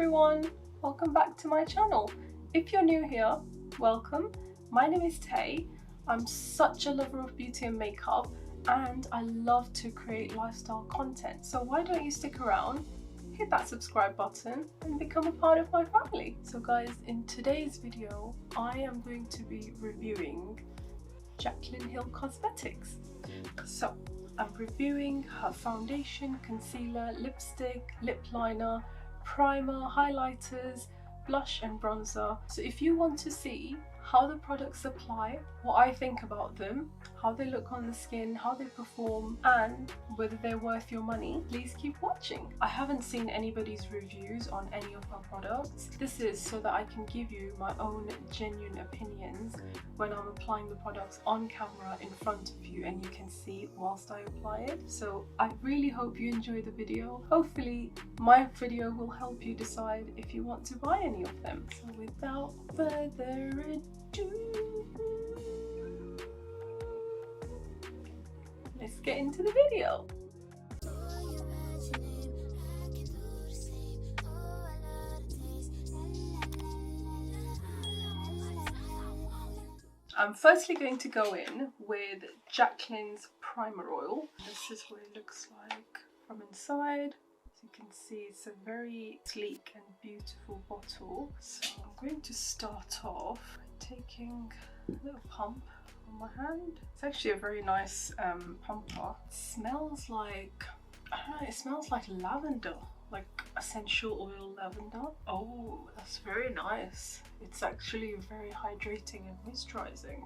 everyone, welcome back to my channel. If you're new here, welcome. My name is Tay. I'm such a lover of beauty and makeup and I love to create lifestyle content. So why don't you stick around, hit that subscribe button and become a part of my family. So guys, in today's video, I am going to be reviewing Jaclyn Cosmetics. So I'm reviewing her foundation, concealer, lipstick, lip liner, primer, highlighters, blush and bronzer. So if you want to see how the products apply, what I think about them, how they look on the skin, how they perform, and whether they're worth your money, please keep watching. I haven't seen anybody's reviews on any of her products. This is so that I can give you my own genuine opinions when I'm applying the products on camera in front of you and you can see whilst I apply it. So I really hope you enjoy the video. Hopefully my video will help you decide if you want to buy any of them. So without further ado, let's get into the video. I'm firstly going to go in with Jaclyn's primer oil. This is what it looks like from inside. As you can see, it's a very sleek and beautiful bottle. So I'm going to start off by taking a little pump on my hand. It's actually a very nice pumper. It smells like, I don't know, it smells like lavender, like essential oil lavender. Oh, that's very nice. It's actually very hydrating and moisturizing.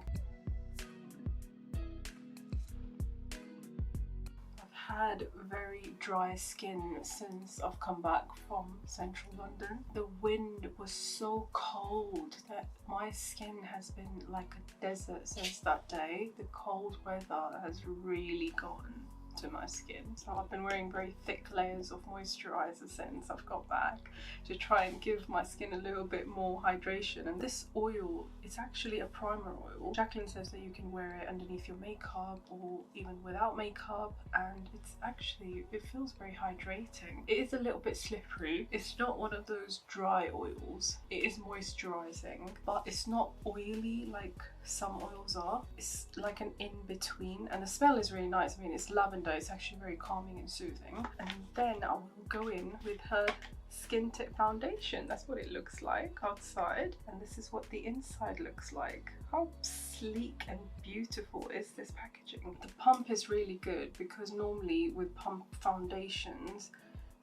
I've had very dry skin since I've come back from central London. The wind was so cold that my skin has been like a desert since that day. The cold weather has really gotten to my skin, so I've been wearing very thick layers of moisturizer since I've got back to try and give my skin a little bit more hydration. And this oil, it's actually a primer oil. Jaclyn says that you can wear it underneath your makeup or even without makeup, and it's actually, it feels very hydrating. It is a little bit slippery. It's not one of those dry oils. It is moisturizing, but it's not oily like some oils are. It's like an in-between, and the smell is really nice. I mean, it's lavender. It's actually very calming and soothing. And then I will go in with her Skin Tip foundation. That's what it looks like outside, and this is what the inside looks like. How sleek and beautiful is this packaging? The pump is really good because normally with pump foundations,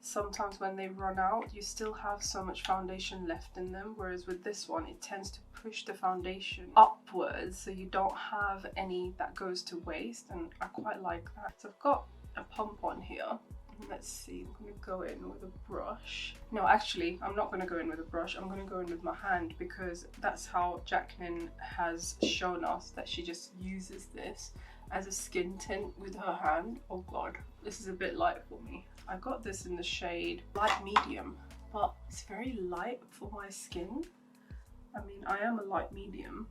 sometimes when they run out, you still have so much foundation left in them, whereas with this one, it tends to push the foundation upwards so you don't have any that goes to waste, and I quite like that. So I've got a pump on here. Let's see, I'm going to go in with a brush. No, actually, I'm not going to go in with a brush. I'm going to go in with my hand because that's how Jaclyn has shown us that she just uses this as a skin tint with her hand. Oh god, this is a bit light for me. I got this in the shade light medium, but it's very light for my skin. I mean, I am a light medium.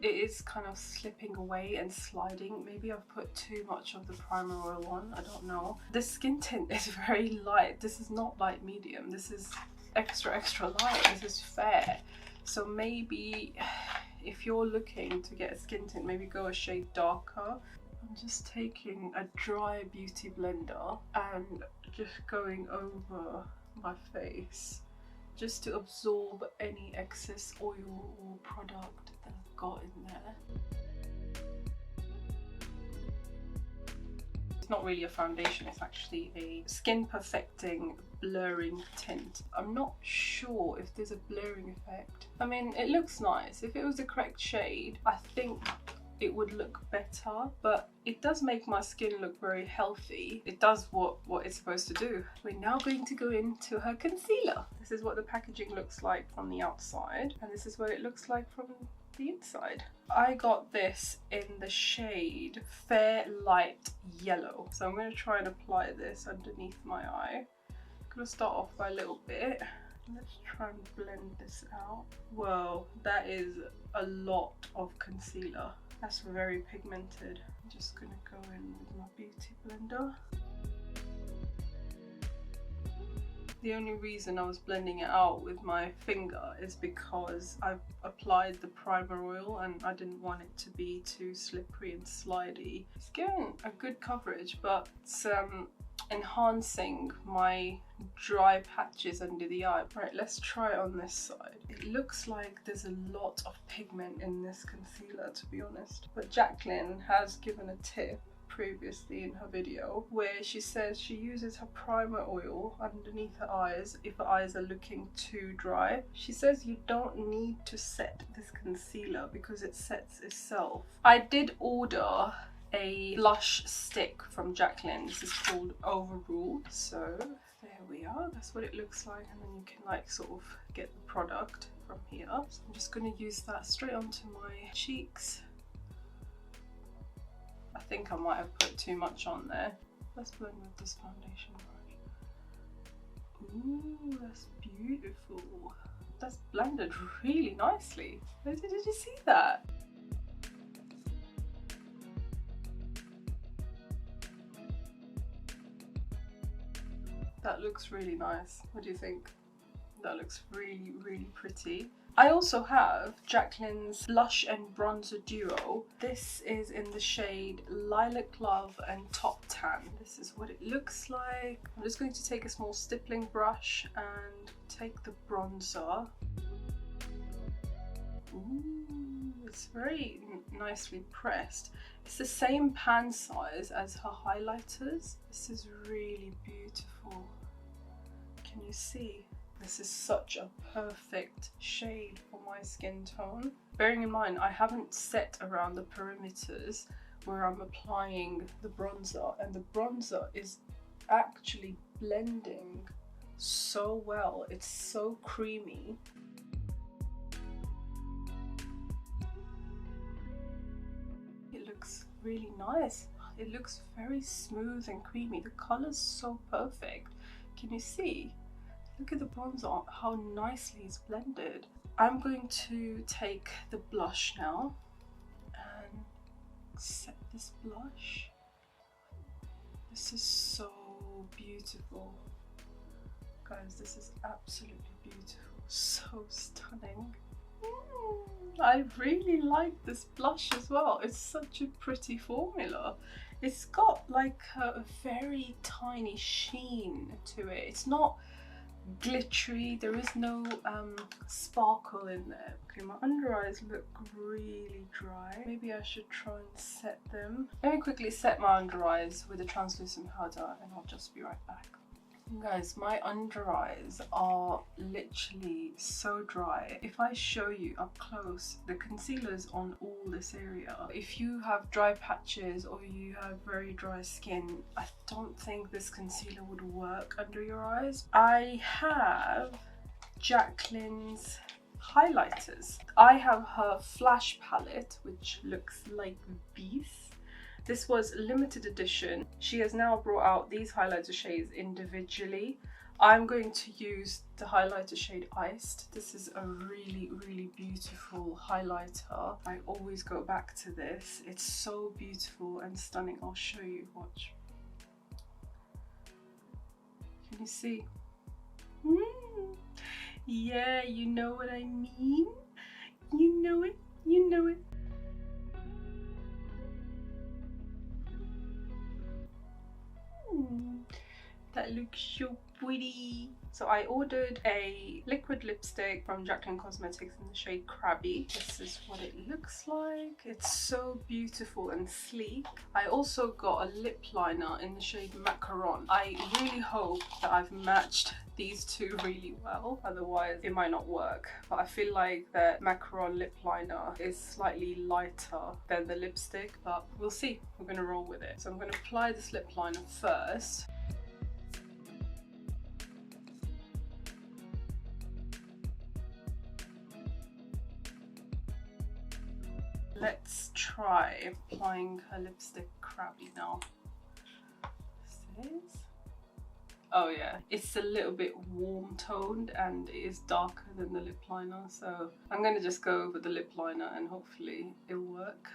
It is kind of slipping away and sliding. Maybe I've put too much of the primer oil on, I don't know. This skin tint is very light. This is not light medium. This is extra light. This is fair. So maybe if you're looking to get a skin tint, maybe go a shade darker. I'm just taking a dry beauty blender and just going over my face just to absorb any excess oil or product that I've got in there. It's not really a foundation, it's actually a skin perfecting blurring tint. I'm not sure if there's a blurring effect. I mean, it looks nice. If it was the correct shade, I think it would look better, but it does make my skin look very healthy. It does what it's supposed to do. We're now going to go into her concealer. This is what the packaging looks like from the outside, and this is what it looks like from the inside. I got this in the shade Fair Light Yellow. So I'm going to try and apply this underneath my eye. I'm going to start off by a little bit. Let's try and blend this out. Whoa, that is a lot of concealer. That's very pigmented. I'm just gonna go in with my beauty blender. The only reason I was blending it out with my finger is because I've applied the primer oil and I didn't want it to be too slippery and slidey. It's giving a good coverage, but it's enhancing my dry patches under the eye. Right, let's try it on this side. It looks like there's a lot of pigment in this concealer, to be honest. But Jaclyn has given a tip previously in her video where she says she uses her primer oil underneath her eyes if her eyes are looking too dry. She says you don't need to set this concealer because it sets itself. I did order a blush stick from Jaclyn. This is called Overruled. So there we are, that's what it looks like, and then you can like sort of get the product from here. So I'm just going to use that straight onto my cheeks. I think I might have put too much on there. Let's blend with this foundation brush. Ooh, that's beautiful. That's blended really nicely. Did you see that? That looks really nice. What do you think? That looks really, really pretty. I also have Jaclyn's Blush and Bronzer Duo. This is in the shade Lilac Love and Top Tan. This is what it looks like. I'm just going to take a small stippling brush and take the bronzer. Ooh, it's very nicely pressed. It's the same pan size as her highlighters. This is really beautiful. Can you see? This is such a perfect shade for my skin tone. Bearing in mind, I haven't set around the perimeters where I'm applying the bronzer, and the bronzer is actually blending so well. It's so creamy. It looks really nice. It looks very smooth and creamy. The color's so perfect. Can you see? Look at the bronzer, how nicely it's blended. I'm going to take the blush now and set this blush. This is so beautiful. Guys, this is absolutely beautiful, so stunning. I really like this blush as well. It's such a pretty formula. It's got like a very tiny sheen to it. It's not glittery, there is no sparkle in there. Okay, my under eyes look really dry. Maybe I should try and set them. Let me quickly set my under eyes with a translucent powder and I'll just be right back. Guys, my under eyes are literally so dry. If I show you up close, the concealer's on all this area. If you have dry patches or you have very dry skin, I don't think this concealer would work under your eyes. I have Jaclyn's highlighters. I have her Flash palette, which looks like this. This was limited edition. She has now brought out these highlighter shades individually. I'm going to use the highlighter shade Iced. This is a really, really beautiful highlighter. I always go back to this. It's so beautiful and stunning. I'll show you, watch. Can you see? Yeah, you know what I mean? You know it, you know it. That looks so pretty. So I ordered a liquid lipstick from Jaclyn Cosmetics in the shade Crabby. This is what it looks like. It's so beautiful and sleek. I also got a lip liner in the shade Macaron. I really hope that I've matched these two really well, otherwise it might not work. But I feel like the macaron lip liner is slightly lighter than the lipstick, but we'll see. We're gonna roll with it. So I'm gonna apply this lip liner first. Let's try applying her lipstick Crabby now. Oh yeah, it's a little bit warm toned and it is darker than the lip liner, so I'm gonna just go over the lip liner and hopefully it'll work.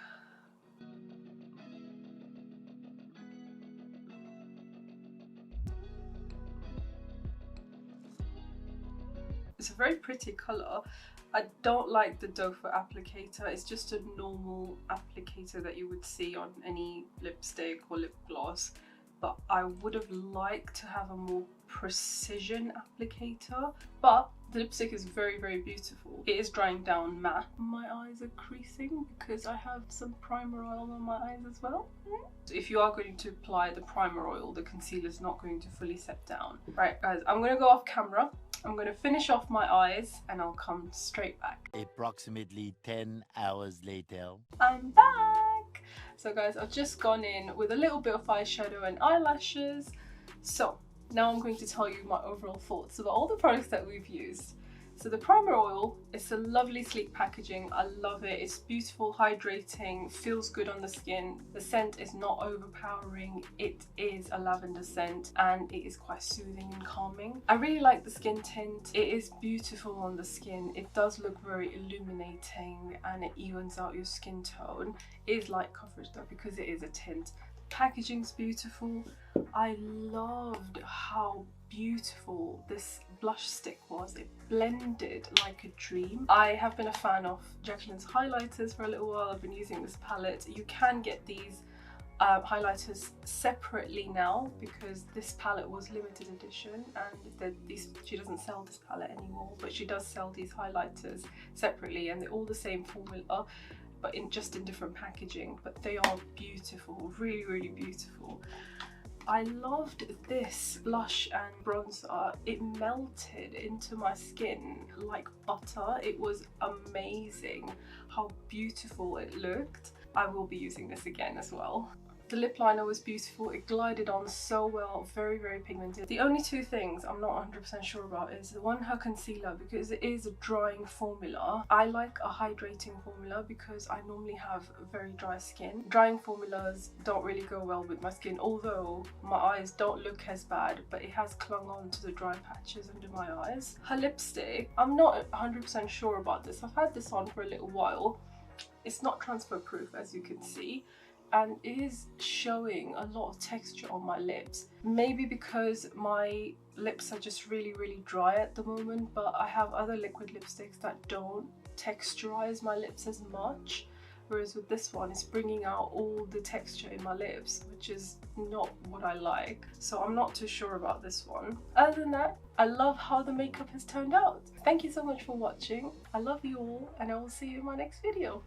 It's a very pretty colour. I don't like the doe foot applicator. It's just a normal applicator that you would see on any lipstick or lip gloss. But I would have liked to have a more precision applicator. But the lipstick is very, very beautiful. It is drying down matte. My eyes are creasing because I have some primer oil on my eyes as well. So if you are going to apply the primer oil, the concealer is not going to fully set down. Right guys, I'm going to go off camera. I'm going to finish off my eyes and I'll come straight back. Approximately 10 hours later. I'm back! So guys, I've just gone in with a little bit of eyeshadow and eyelashes. So now I'm going to tell you my overall thoughts about all the products that we've used. So the primer oil, it's a lovely sleek packaging. I love it. It's beautiful, hydrating, feels good on the skin. The scent is not overpowering. It is a lavender scent and it is quite soothing and calming. I really like the skin tint. It is beautiful on the skin. It does look very illuminating and it evens out your skin tone. It is light coverage though because it is a tint. The packaging's beautiful. I loved how beautiful this blush stick was. It blended like a dream. I have been a fan of Jaclyn's highlighters for a little while. I've been using this palette. You can get these highlighters separately now because this palette was limited edition and she doesn't sell this palette anymore, but she does sell these highlighters separately and they're all the same formula but just in different packaging, but they are beautiful, really, really beautiful. I loved this blush and bronzer. It melted into my skin like butter. It was amazing how beautiful it looked. I will be using this again as well. The lip liner was beautiful. It glided on so well, very, very pigmented. The only two things I'm not 100% sure about is the one, her concealer, because it is a drying formula. I like a hydrating formula because I normally have very dry skin. Drying formulas don't really go well with my skin, although my eyes don't look as bad, but it has clung on to the dry patches under my eyes. Her lipstick, I'm not 100% sure about this. I've had this on for a little while. It's not transfer proof, as you can see, and it is showing a lot of texture on my lips. Maybe because my lips are just really, really dry at the moment, but I have other liquid lipsticks that don't texturize my lips as much. Whereas with this one, it's bringing out all the texture in my lips, which is not what I like. So I'm not too sure about this one. Other than that, I love how the makeup has turned out. Thank you so much for watching. I love you all and I will see you in my next video.